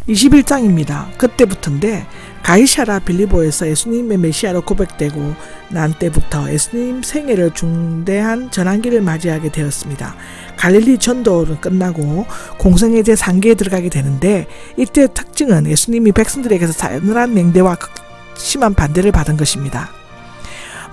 21장입니다. 그때부터인데 가이샤라 빌리보에서 예수님의 메시아로 고백되고 난 때부터 예수님 생애를 중대한 전환기를 맞이하게 되었습니다. 갈릴리 전도는 끝나고 공생애 제3기에 들어가게 되는데 이때 특징은 예수님이 백성들에게서 싸늘한 맹대와 심한 반대를 받은 것입니다.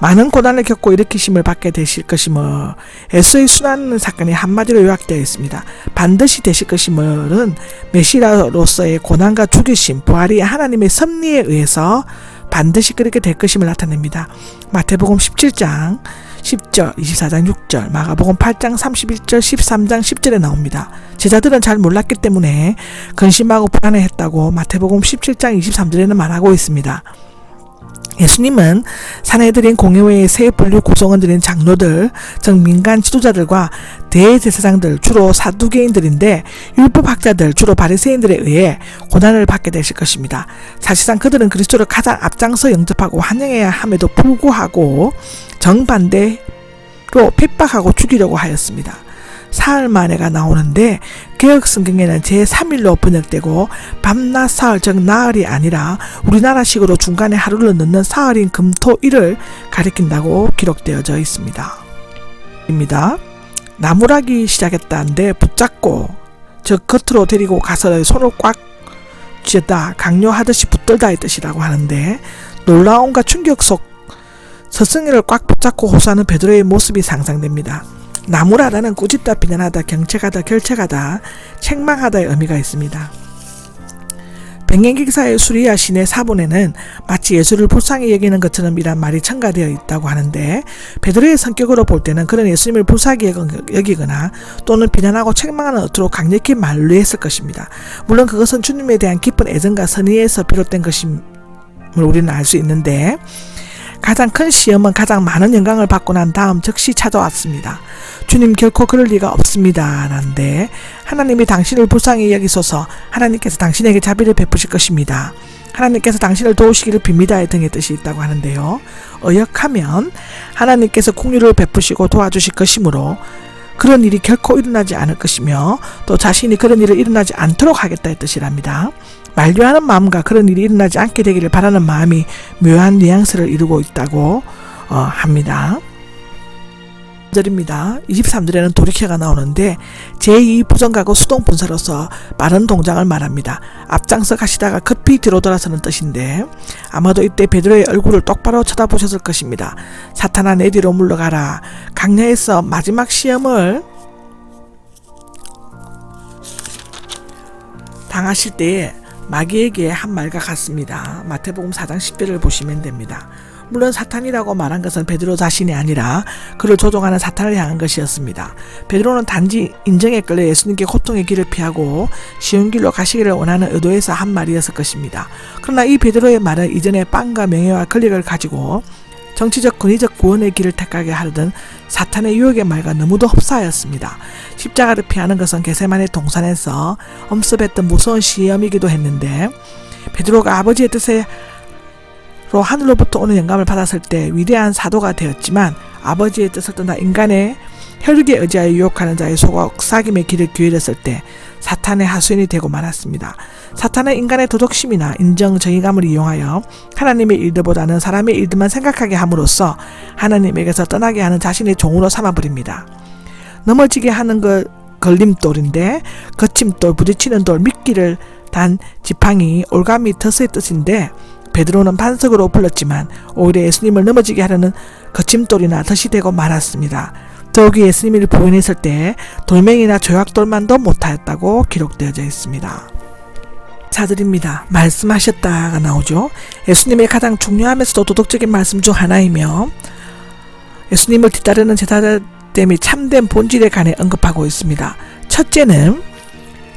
많은 고난을 겪고 일으키심을 받게 되실 것임을 에서의 순환 사건이 한마디로 요약되어 있습니다. 반드시 되실 것임을은 메시아로서의 고난과 죽이심, 부활이 하나님의 섭리에 의해서 반드시 그렇게 될 것임을 나타냅니다. 마태복음 17장 10절, 24장 6절, 마가복음 8장 31절, 13장 10절에 나옵니다. 제자들은 잘 몰랐기 때문에 근심하고 불안해했다고 마태복음 17장 23절에는 말하고 있습니다. 예수님은 사내들인 공회의 세 분류 구성원들인 장로들, 즉 민간 지도자들과 대제사장들, 주로 사두개인들인데 율법학자들, 주로 바리새인들에 의해 고난을 받게 되실 것입니다. 사실상 그들은 그리스도를 가장 앞장서 영접하고 환영해야 함에도 불구하고 정반대로 핍박하고 죽이려고 하였습니다. 사흘 만에가 나오는데 개혁 성경에는 제3일로 번역되고 밤낮 사흘, 즉 나흘이 아니라 우리나라식으로 중간에 하루를 넣는 사흘인 금토일을 가리킨다고 기록되어져 있습니다. 나무라기 시작했다는데 붙잡고 즉 겉으로 데리고 가서 손을 꽉 쥐었다, 강요하듯이 붙들다 의 뜻이라고 하는데 놀라움과 충격 속 스승을 꽉 붙잡고 호소하는 베드로의 모습이 상상됩니다. 나무라라는 꾸짖다, 비난하다, 경책하다, 결책하다, 책망하다의 의미가 있습니다. 백년기사의 수리아 신의 사본에는 마치 예수를 불쌍히 여기는 것처럼 이란 말이 첨가되어 있다고 하는데 베드로의 성격으로 볼 때는 그런 예수님을 불쌍히 여기거나 또는 비난하고 책망하는 어투로 강력히 만류했을 것입니다. 물론 그것은 주님에 대한 깊은 애정과 선의에서 비롯된 것임을 우리는 알 수 있는데 가장 큰 시험은 가장 많은 영광을 받고 난 다음 즉시 찾아왔습니다. 주님 결코 그럴 리가 없습니다. 라는데 하나님이 당신을 불쌍히 여기소서, 하나님께서 당신에게 자비를 베푸실 것입니다. 하나님께서 당신을 도우시기를 빕니다. 등의 뜻이 있다고 하는데요. 어역하면 하나님께서 긍휼을 베푸시고 도와주실 것이므로 그런 일이 결코 일어나지 않을 것이며 또 자신이 그런 일을 일어나지 않도록 하겠다의 뜻이랍니다. 만류하는 마음과 그런 일이 일어나지 않게 되기를 바라는 마음이 묘한 뉘앙스를 이루고 있다고 합니다. 23절에는 돌이켜가 나오는데 제2부정가고 수동분사로서 빠른 동작을 말합니다. 앞장서 가시다가 급히 뒤로 돌아서는 뜻인데 아마도 이때 베드로의 얼굴을 똑바로 쳐다보셨을 것입니다. 사탄아 내 뒤로 물러가라. 강야에서 마지막 시험을 당하실 때에 마귀에게 한 말과 같습니다. 마태복음 4장 10절을 보시면 됩니다. 물론 사탄이라고 말한 것은 베드로 자신이 아니라 그를 조종하는 사탄을 향한 것이었습니다. 베드로는 단지 인정에 끌려 예수님께 고통의 길을 피하고 쉬운 길로 가시기를 원하는 의도에서 한 말이었을 것입니다. 그러나 이 베드로의 말은 이전에 빵과 명예와 권력을 가지고 정치적 권위적 구원의 길을 택하게 하려던 사탄의 유혹의 말과 너무도 흡사하였습니다. 십자가를 피하는 것은 겟세마네 동산에서 엄습했던 무서운 시험이기도 했는데 베드로가 아버지의 뜻에 하늘로부터 오는 영감을 받았을 때 위대한 사도가 되었지만 아버지의 뜻을 떠나 인간의 혈육에 의지하여 유혹하는 자의 속삭임의 길을 기울였을 때 사탄의 하수인이 되고 말았습니다. 사탄은 인간의 도덕심이나 인정, 정의감을 이용하여 하나님의 일들보다는 사람의 일들만 생각하게 함으로써 하나님에게서 떠나게 하는 자신의 종으로 삼아버립니다. 넘어지게 하는 것 걸림돌인데 거침돌, 부딪히는 돌, 미끼를 단 지팡이, 올가미, 덫의 뜻인데 베드로는 반석으로 불렀지만 오히려 예수님을 넘어지게 하려는 거침돌이나 덫이 되고 말았습니다. 더욱이 예수님을 부인했을 때 돌멩이나 조약돌만도 못하였다고 기록되어져 있습니다. 4절입니다. 말씀하셨다가 나오죠. 예수님의 가장 중요하면서도 도덕적인 말씀 중 하나이며 예수님을 뒤따르는 제자들 및 참된 본질에 관해 언급하고 있습니다. 첫째는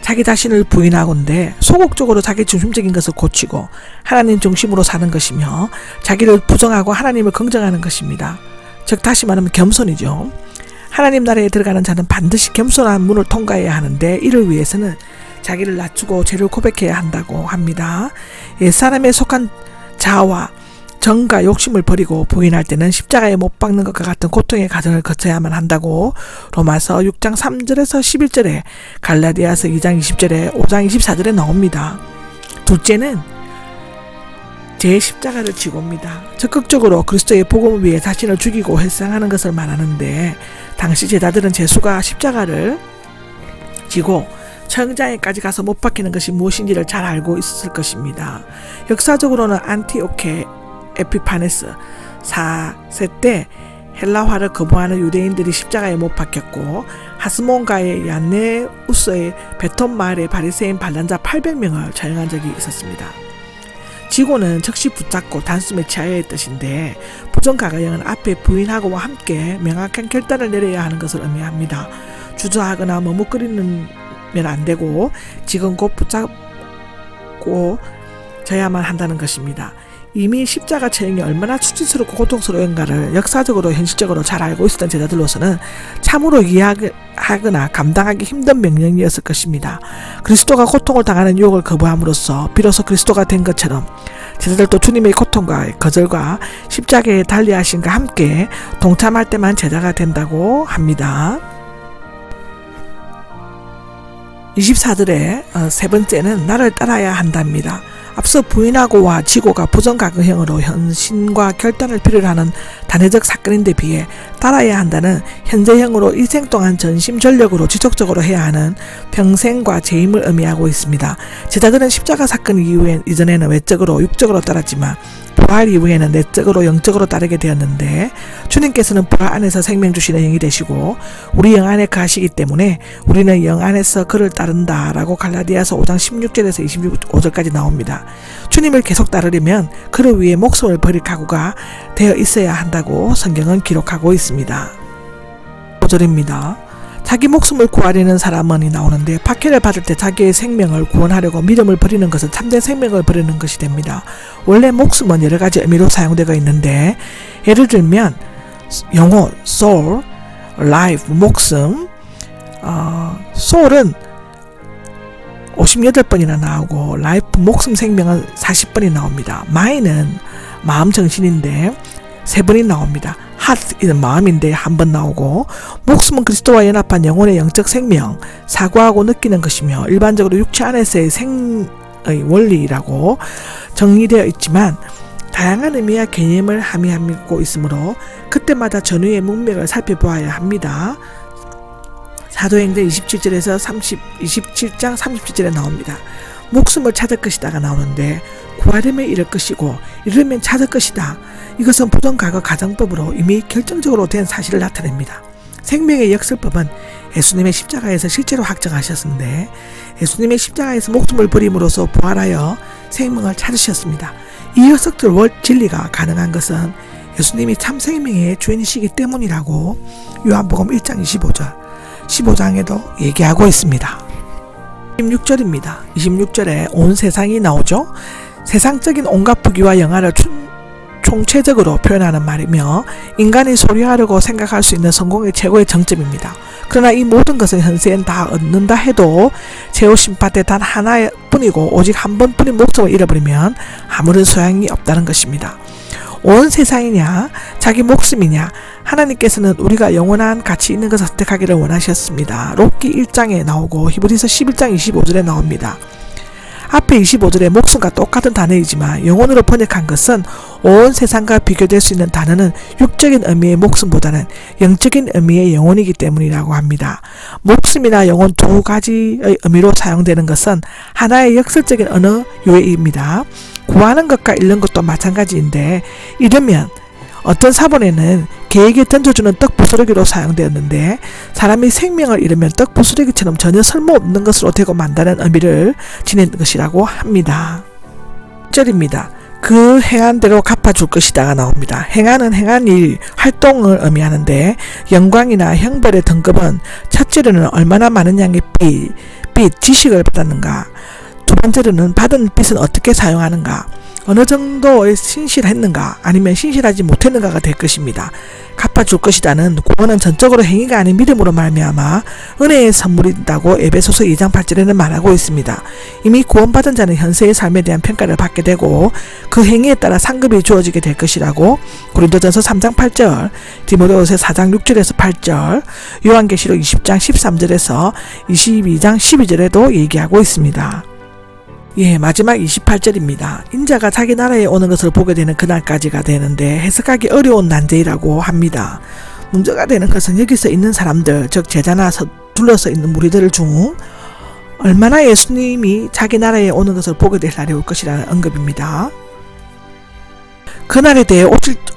자기 자신을 부인하건대 소극적으로 자기 중심적인 것을 고치고 하나님 중심으로 사는 것이며 자기를 부정하고 하나님을 긍정하는 것입니다. 즉 다시 말하면 겸손이죠. 하나님 나라에 들어가는 자는 반드시 겸손한 문을 통과해야 하는데 이를 위해서는 자기를 낮추고 죄를 고백해야 한다고 합니다. 옛사람에 속한 자아와 정과 욕심을 버리고 부인할 때는 십자가에 못 박는 것과 같은 고통의 과정을 거쳐야만 한다고 로마서 6장 3절에서 11절에 갈라디아서 2장 20절에 5장 24절에 나옵니다. 둘째는 제 십자가를 지고입니다. 적극적으로 그리스도의 복음을 위해 자신을 죽이고 헬상하는 것을 말하는데, 당시 제자들은 제수가 십자가를 지고 천장에까지 가서 못 박히는 것이 무엇인지를 잘 알고 있었을 것입니다. 역사적으로는 안티오케 에피파네스 4세 때 헬라화를 거부하는 유대인들이 십자가에 못 박혔고, 하스몬가의 얀네우스의 베톤 마을의 바리새인 반란자 800명을 처형한 적이 있었습니다. 지고는 즉시 붙잡고 단숨에 취하여의 뜻인데, 부정가가형은 앞에 부인하고와 함께 명확한 결단을 내려야 하는 것을 의미합니다. 주저하거나 머뭇거리면 안 되고 지금 곧 붙잡고 져야만 한다는 것입니다. 이미 십자가 처형이 얼마나 수치스럽고 고통스러운가를 역사적으로 현실적으로 잘 알고 있었던 제자들로서는 참으로 이해하거나 감당하기 힘든 명령이었을 것입니다. 그리스도가 고통을 당하는 유혹을 거부함으로써 비로소 그리스도가 된 것처럼 제자들도 주님의 고통과 거절과 십자가에 달리하신과 함께 동참할 때만 제자가 된다고 합니다. 24절의 세 번째는 나를 따라야 한답니다. 앞서 부인하고와 지고가 부정가거형으로 헌신과 결단을 필요로 하는 단회적 사건인데 비해 따라야 한다는 현재형으로 일생 동안 전심전력으로 지속적으로 해야 하는 평생과 재임을 의미하고 있습니다. 제자들은 십자가 사건 이전에는 외적으로 육적으로 따랐지만 부활 이후에는 내적으로 영적으로 따르게 되었는데, 주님께서는 부활 안에서 생명 주시는 영이 되시고 우리 영 안에 거하시기 때문에 우리는 영 안에서 그를 따른다 라고 갈라디아서 5장 16절에서 25절까지 나옵니다. 주님을 계속 따르려면 그를 위해 목숨을 버릴 각오가 되어 있어야 한다고 성경은 기록하고 있습니다. 5절입니다. 자기 목숨을 구하려는 사람이 나오는데, 박해를 받을 때 자기의 생명을 구원하려고 믿음을 버리는 것은 참된 생명을 버리는 것이 됩니다. 원래 목숨은 여러 가지 의미로 사용되고 있는데, 예를 들면 영혼, soul, life, 목숨, soul은 58번이나 나오고 life, 목숨, 생명은 40번이 나옵니다. mind은 마음, 정신인데 3번이 나옵니다. heart은 마음인데 1번 나오고, 목숨은 그리스도와 연합한 영혼의 영적 생명, 사고하고 느끼는 것이며 일반적으로 육체 안에서의 생의 원리라고 정의되어 있지만 다양한 의미와 개념을 함의하고 있으므로 그때마다 전후의 문맥을 살펴보아야 합니다. 사도행전 27절에서 27장 37절에 나옵니다. 목숨을 찾을 것이다가 나오는데, 구하려면 잃을 것이고 잃으면 찾을 것이다. 이것은 부정과거 가정법으로 이미 결정적으로 된 사실을 나타냅니다. 생명의 역설법은 예수님의 십자가에서 실제로 확정하셨는데, 예수님의 십자가에서 목숨을 버림으로써 부활하여 생명을 찾으셨습니다. 이 역설적 진리가 가능한 것은 예수님이 참 생명의 주인이시기 때문이라고 요한복음 1장 15장에도 얘기하고 있습니다. 26절입니다. 26절에 온 세상이 나오죠. 세상적인 온갖 부귀와 영화를 총체적으로 표현하는 말이며, 인간이 소유하려고 생각할 수 있는 성공의 최고의 정점입니다. 그러나 이 모든 것은 현세엔 다 얻는다 해도 제오심파 때 단 하나뿐이고 오직 한 번뿐인 목숨을 잃어버리면 아무런 소양이 없다는 것입니다. 온 세상이냐 자기 목숨이냐, 하나님께서는 우리가 영원한 가치 있는 것을 선택하기를 원하셨습니다. 록기 1장에 나오고 히브리서 11장 25절에 나옵니다. 앞에 25절에 목숨과 똑같은 단어이지만 영혼으로 번역한 것은 온 세상과 비교될 수 있는 단어는 육적인 의미의 목숨보다는 영적인 의미의 영혼이기 때문이라고 합니다. 목숨이나 영혼 두 가지의 의미로 사용되는 것은 하나의 역설적인 언어 유해입니다. 구하는 것과 잃는 것도 마찬가지인데, 잃으면 어떤 사본에는 개에게 던져주는 떡 부스러기로 사용되었는데, 사람이 생명을 잃으면 떡 부스러기처럼 전혀 쓸모없는 것으로 되고 만다는 의미를 지닌 것이라고 합니다. 1절입니다. 그 행한 대로 갚아줄 것이다가 나옵니다. 행하는 행한 일, 활동을 의미하는데, 영광이나 형벌의 등급은 첫째로는 얼마나 많은 양의 빚, 지식을 받았는가, 두 번째로는 받은 빚은 어떻게 사용하는가, 어느 정도의 신실했는가 아니면 신실하지 못했는가가 될 것입니다. 갚아줄 것이다는 구원은 전적으로 행위가 아닌 믿음으로 말미암아 은혜의 선물이다고 에베소서 2장 8절에는 말하고 있습니다. 이미 구원받은 자는 현세의 삶에 대한 평가를 받게 되고 그 행위에 따라 상급이 주어지게 될 것이라고 고린도전서 3장 8절, 디모데후서 4장 6절에서 8절, 요한계시록 20장 13절에서 22장 12절에도 얘기하고 있습니다. 예, 마지막 28절입니다. 인자가 자기 나라에 오는 것을 보게 되는 그날까지가 되는데 해석하기 어려운 난제이라고 합니다. 문제가 되는 것은 여기서 있는 사람들, 즉 제자나 둘러서 있는 무리들 중 얼마나 예수님이 자기 나라에 오는 것을 보게 될 날이 올 것이라는 언급입니다. 그날에 대해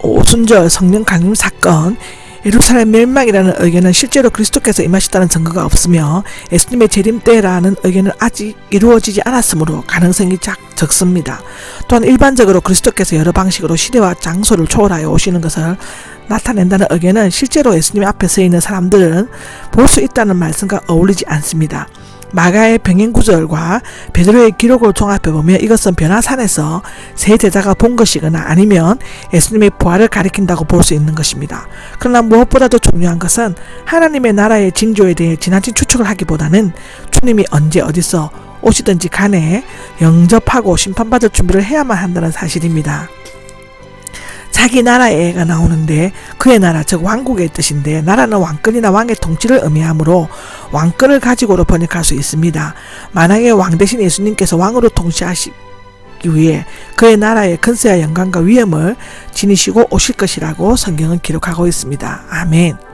오순절 성령 강림 사건, 예루살렘 멸망이라는 의견은 실제로 그리스도께서 임하셨다는 증거가 없으며 예수님의 재림 때라는 의견은 아직 이루어지지 않았으므로 가능성이 적습니다. 또한 일반적으로 그리스도께서 여러 방식으로 시대와 장소를 초월하여 오시는 것을 나타낸다는 의견은 실제로 예수님 앞에 서 있는 사람들은 볼 수 있다는 말씀과 어울리지 않습니다. 마가의 병행 구절과 베드로의 기록을 종합해보면 이것은 변화산에서 세 제자가 본 것이거나 아니면 예수님의 부활을 가리킨다고 볼 수 있는 것입니다. 그러나 무엇보다도 중요한 것은 하나님의 나라의 징조에 대해 지나친 추측을 하기보다는 주님이 언제 어디서 오시든지 간에 영접하고 심판받을 준비를 해야만 한다는 사실입니다. 자기 나라에가 나오는데 그의 나라, 즉 왕국의 뜻인데 나라는 왕권이나 왕의 통치를 의미하므로 왕권을 가지고로 번역할 수 있습니다. 만약에 왕 대신 예수님께서 왕으로 통치하시기 위해 그의 나라의 근세와 영광과 위엄을 지니시고 오실 것이라고 성경은 기록하고 있습니다. 아멘.